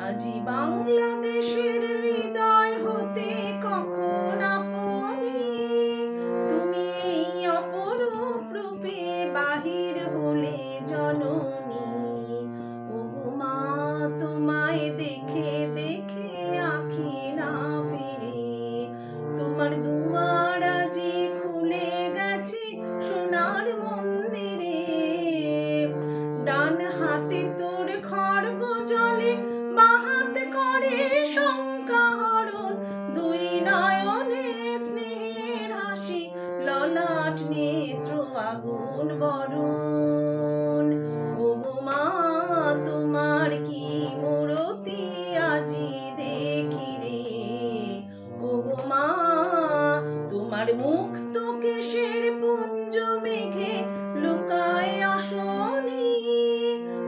আজি বাংলাদেশের হৃদয় হতে কখন আপনি তুমি এই অপরূপ রূপে বাহির হলে জননী। ওগো মা, তোমায় দেখে দেখে আঁখি না ফিরে, তোমার দুয়ার আজি খুলে গেছে সোনার মন্দিরে। ডান হাতে তোর খড়গ জলে, বাহাত করে শঙ্কা হরণ, দুই নয়নে স্নেহের হাসি, ললাট নেত্র আগুন বরণ। ওগো মা, তোমার কি মূরতি আজি দেখি রে। ওগো মা, তোমার মুক্ত কেশের পুঞ্জ মেঘে লুকায় আসনি,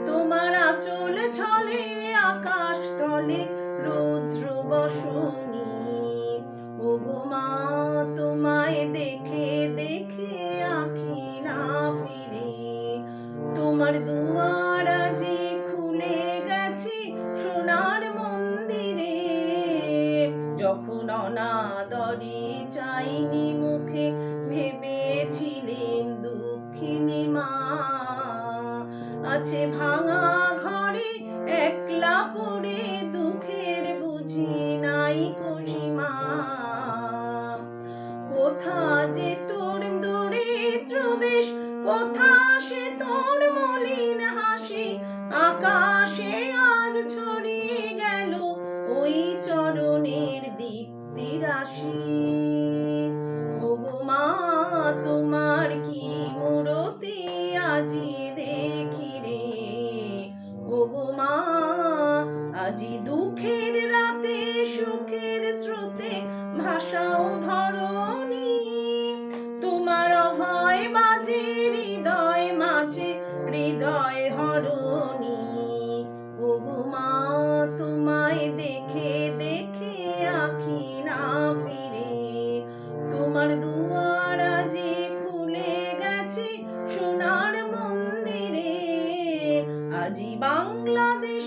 তোমার আঁচল ছলে আকাশ তলে রৌদ্র বসনি। ওগো মা, তোমায় দেখে দেখে আঁখি না ফিরে, তোমার দুয়ার আজি খুলে গেছে সোনার মন্দিরে। যখন অনাদরে চাইনি মুখে, ভেবেছিলেন দুঃখিনী মা, আছে ভাঙা ঘরে একলা পড়ে, দুঃখের বুঝি নাই সীমা। কোথা যে তোর দরিদ্র বেশ, কোথা সে তোর মলিন হাসি, আকাশে আজ ছড়িয়ে গেল ওই চরণের দীপ্তি রাশি। ওগো মা, তোমার কি মূরতি আজি দেখি রে। ওগো মা, আজি দুঃখের রাতে সুখের স্রোতে ভাষাও ধরণী, তোমার অভয় বাজে হৃদয় মাঝে হৃদয় হরণী। ওগো মা, তোমায় দেখে দেখে আঁখি না ফিরে, তোমার দুয়ার আজি খুলে গেছে সোনার মন্দিরে। আজি বাংলাদেশ